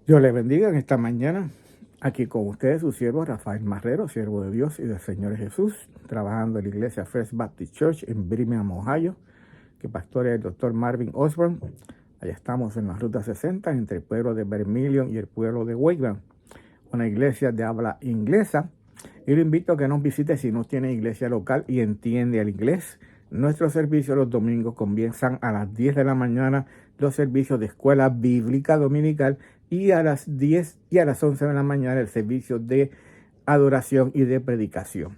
Dios les bendiga en esta mañana. Aquí con ustedes su siervo Rafael Marrero, siervo de Dios y del Señor Jesús, trabajando en la iglesia First Baptist Church en Birmingham, Ohio, que pastorea el doctor Marvin Osborne. Allá estamos en la Ruta 60, entre el pueblo de Vermilion y el pueblo de Wakeman, una iglesia de habla inglesa. Y lo invito a que nos visite si no tiene iglesia local y entiende el inglés. Nuestros servicios los domingos comienzan a las 10 de la mañana, los servicios de escuela bíblica dominical, y a las 10 y a las 11 de la mañana el servicio de adoración y de predicación.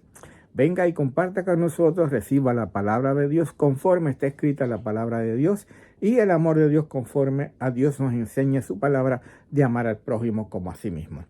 Venga y comparta con nosotros, reciba la palabra de Dios conforme está escrita la palabra de Dios, y el amor de Dios conforme a Dios nos enseña su palabra de amar al prójimo como a sí mismo.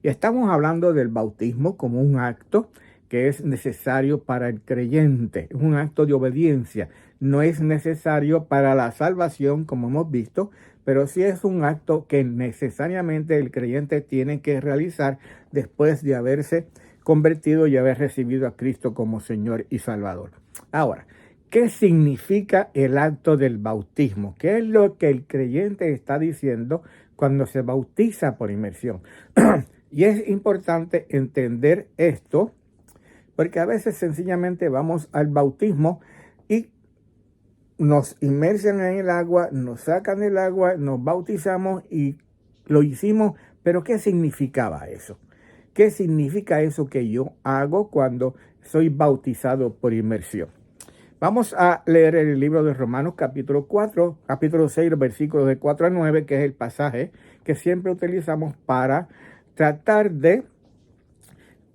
Y estamos hablando del bautismo como un acto que es necesario para el creyente, es un acto de obediencia. No es necesario para la salvación, como hemos visto, pero sí es un acto que necesariamente el creyente tiene que realizar después de haberse convertido y haber recibido a Cristo como Señor y Salvador. Ahora, ¿qué significa el acto del bautismo? ¿Qué es lo que el creyente está diciendo cuando se bautiza por inmersión? Y es importante entender esto, porque a veces sencillamente vamos al bautismo y nos inmersen en el agua, nos sacan del agua, nos bautizamos y lo hicimos. Pero ¿qué significaba eso? ¿Qué significa eso que yo hago cuando soy bautizado por inmersión? Vamos a leer el libro de Romanos capítulo 4, capítulo 6, versículos de 4 a 9, que es el pasaje que siempre utilizamos para tratar de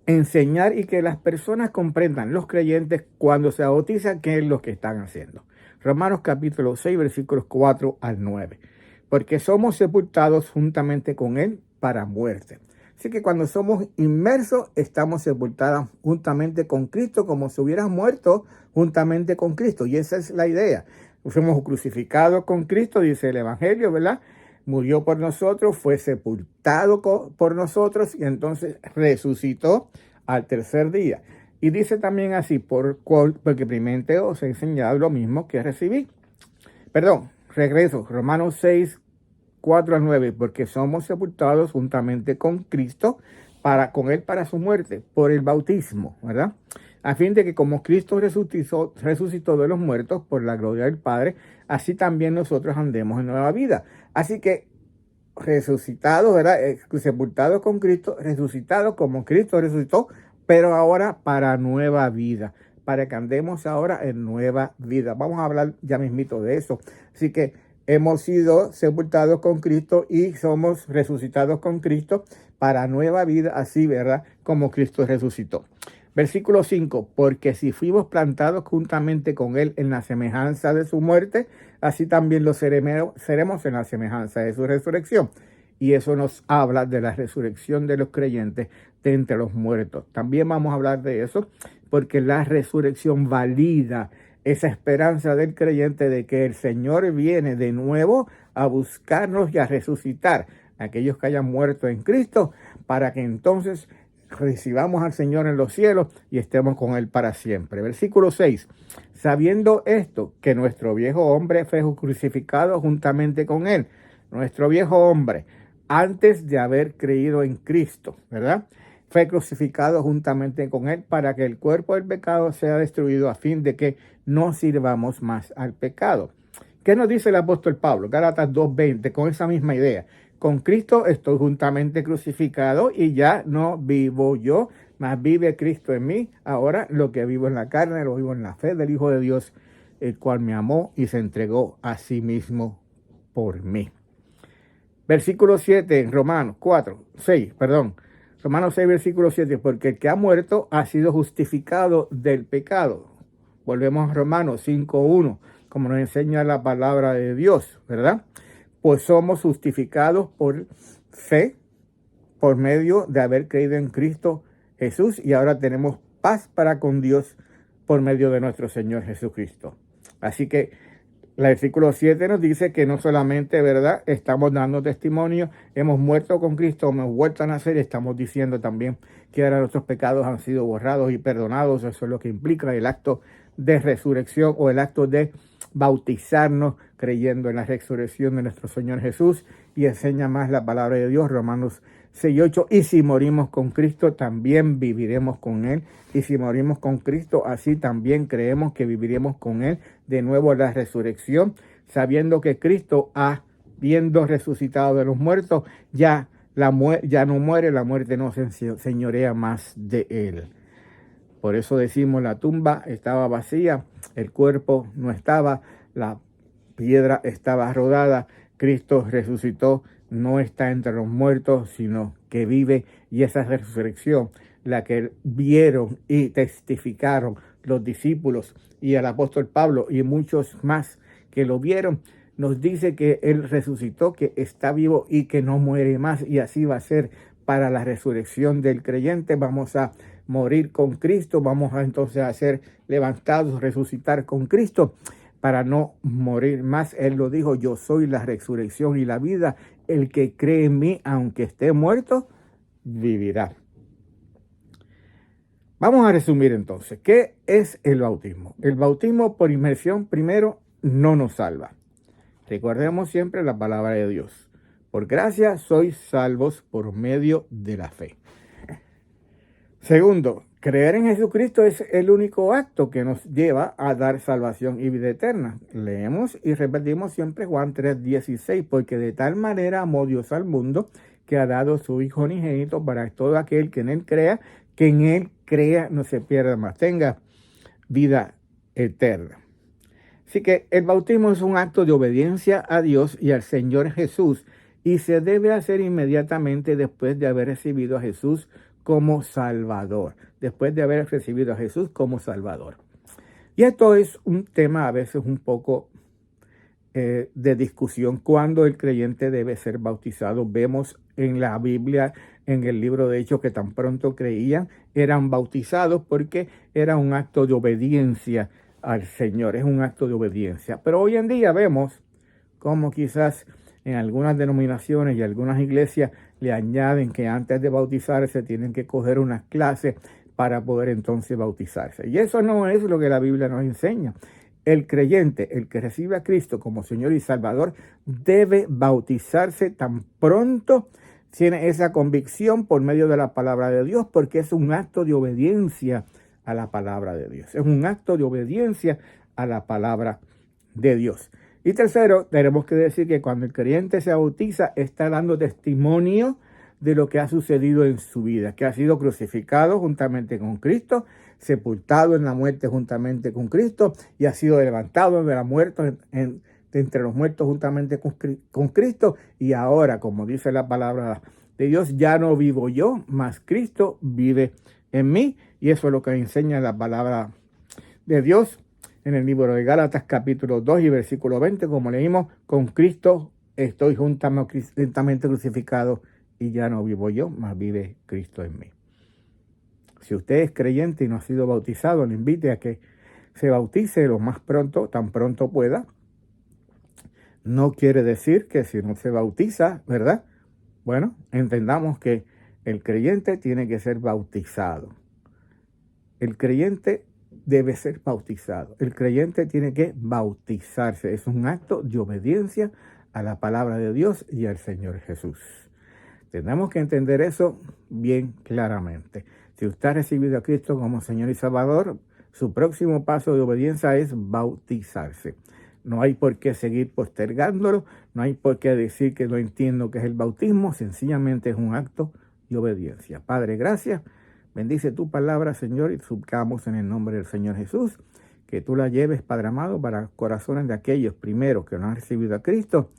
enseñar y que las personas comprendan, los creyentes, cuando se bautizan, qué es lo que están haciendo. Romanos capítulo 6, versículos 4 al 9. Porque somos sepultados juntamente con Él para muerte. Así que cuando somos inmersos, estamos sepultados juntamente con Cristo, como si hubieran muerto juntamente con Cristo. Y esa es la idea. Fuimos crucificados con Cristo, dice el Evangelio, ¿verdad? Murió por nosotros, fue sepultado por nosotros y entonces resucitó al tercer día. Y dice también así, porque primero os he enseñado lo mismo que recibí. Regreso, Romanos 6, 4 a 9, porque somos sepultados juntamente con Cristo, con Él para su muerte, por el bautismo, ¿verdad? A fin de que como Cristo resucitó de los muertos por la gloria del Padre, así también nosotros andemos en nueva vida. Así que resucitados, ¿verdad? Sepultados con Cristo, resucitados como Cristo resucitó, pero ahora para nueva vida, para que andemos ahora en nueva vida. Vamos a hablar ya mismito de eso. Así que hemos sido sepultados con Cristo y somos resucitados con Cristo para nueva vida, así, ¿verdad? Como Cristo resucitó. Versículo 5, porque si fuimos plantados juntamente con Él en la semejanza de su muerte, así también lo seremos en la semejanza de su resurrección. Y eso nos habla de la resurrección de los creyentes de entre los muertos. También vamos a hablar de eso, porque la resurrección valida esa esperanza del creyente de que el Señor viene de nuevo a buscarnos y a resucitar a aquellos que hayan muerto en Cristo, para que entonces recibamos al Señor en los cielos y estemos con Él para siempre. Versículo 6. Sabiendo esto, que nuestro viejo hombre fue crucificado juntamente con Él. Nuestro viejo hombre, antes de haber creído en Cristo, ¿verdad? Fue crucificado juntamente con Él para que el cuerpo del pecado sea destruido, a fin de que no sirvamos más al pecado. ¿Qué nos dice el apóstol Pablo? Gálatas 2:20, con esa misma idea. Con Cristo estoy juntamente crucificado y ya no vivo yo, mas vive Cristo en mí. Ahora lo que vivo en la carne, lo vivo en la fe del Hijo de Dios, el cual me amó y se entregó a sí mismo por mí. Versículo 7, Romanos 6, versículo 7, porque el que ha muerto ha sido justificado del pecado. Volvemos a Romanos 5:1, como nos enseña la palabra de Dios, ¿verdad? Pues somos justificados por fe, por medio de haber creído en Cristo Jesús, y ahora tenemos paz para con Dios por medio de nuestro Señor Jesucristo. Así que el versículo 7 nos dice que no solamente, ¿verdad?, estamos dando testimonio, hemos muerto con Cristo, hemos vuelto a nacer, estamos diciendo también que ahora nuestros pecados han sido borrados y perdonados. Eso es lo que implica el acto de resurrección o el acto de bautizarnos creyendo en la resurrección de nuestro Señor Jesús, y enseña más la palabra de Dios, Romanos 6:8, y si morimos con Cristo, también viviremos con Él, y si morimos con Cristo, así también creemos que viviremos con Él. De nuevo la resurrección, sabiendo que Cristo, habiendo resucitado de los muertos, ya no muere, la muerte no se señorea más de Él. Por eso decimos, la tumba estaba vacía, el cuerpo no estaba, la piedra estaba rodada, Cristo resucitó, no está entre los muertos, sino que vive, y esa resurrección, la que vieron y testificaron los discípulos y el apóstol Pablo y muchos más que lo vieron, nos dice que Él resucitó, que está vivo y que no muere más, y así va a ser para la resurrección del creyente. Vamos a morir con Cristo, vamos a entonces a ser levantados, resucitar con Cristo para no morir más. Él lo dijo: yo soy la resurrección y la vida, el que cree en mí, aunque esté muerto, vivirá. Vamos a resumir entonces, ¿qué es el bautismo? El bautismo por inmersión, primero, no nos salva. Recordemos siempre la palabra de Dios. Por gracia sois salvos por medio de la fe. Segundo, creer en Jesucristo es el único acto que nos lleva a dar salvación y vida eterna. Leemos y repetimos siempre Juan 3:16, porque de tal manera amó Dios al mundo que ha dado su Hijo unigénito para todo aquel que en Él crea, no se pierda más, tenga vida eterna. Así que el bautismo es un acto de obediencia a Dios y al Señor Jesús, y se debe hacer inmediatamente después de haber recibido a Jesús como Salvador. Después de haber recibido a Jesús como Salvador. Y esto es un tema a veces un poco de discusión, cuando el creyente debe ser bautizado. Vemos en la Biblia, en el libro de Hechos, que tan pronto creían, eran bautizados porque era un acto de obediencia al Señor, es un acto de obediencia. Pero hoy en día vemos como quizás en algunas denominaciones y algunas iglesias le añaden que antes de bautizarse tienen que coger unas clases para poder entonces bautizarse. Y eso no es lo que la Biblia nos enseña. El creyente, el que recibe a Cristo como Señor y Salvador, debe bautizarse tan pronto tiene esa convicción por medio de la palabra de Dios, porque es un acto de obediencia a la palabra de Dios. Es un acto de obediencia a la palabra de Dios. Y tercero, tenemos que decir que cuando el creyente se bautiza, está dando testimonio de lo que ha sucedido en su vida, que ha sido crucificado juntamente con Cristo, sepultado en la muerte juntamente con Cristo, y ha sido levantado de la muerte entre los muertos juntamente con Cristo. Y ahora, como dice la palabra de Dios, ya no vivo yo, mas Cristo vive en mí. Y eso es lo que enseña la palabra de Dios en el libro de Gálatas capítulo 2 y versículo 20, como leímos: con Cristo estoy juntamente crucificado, y ya no vivo yo, mas vive Cristo en mí. Si usted es creyente y no ha sido bautizado, le invite a que se bautice lo más pronto, tan pronto pueda. No quiere decir que si no se bautiza, ¿verdad? Bueno, entendamos que el creyente tiene que ser bautizado. El creyente debe ser bautizado. El creyente tiene que bautizarse. Es un acto de obediencia a la palabra de Dios y al Señor Jesús. Tenemos que entender eso bien claramente. Si usted ha recibido a Cristo como Señor y Salvador, su próximo paso de obediencia es bautizarse. No hay por qué seguir postergándolo, no hay por qué decir que no entiendo qué es el bautismo, sencillamente es un acto de obediencia. Padre, gracias. Bendice tu palabra, Señor, y suplicamos en el nombre del Señor Jesús que tú la lleves, Padre amado, para corazones de aquellos primeros que no han recibido a Cristo,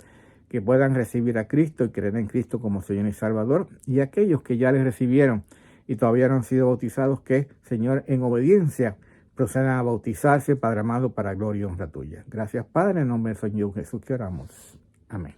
que puedan recibir a Cristo y creer en Cristo como Señor y Salvador, y aquellos que ya les recibieron y todavía no han sido bautizados, que, Señor, en obediencia procedan a bautizarse, Padre amado, para gloria y honra tuya. Gracias, Padre, en nombre del Señor Jesús que oramos. Amén.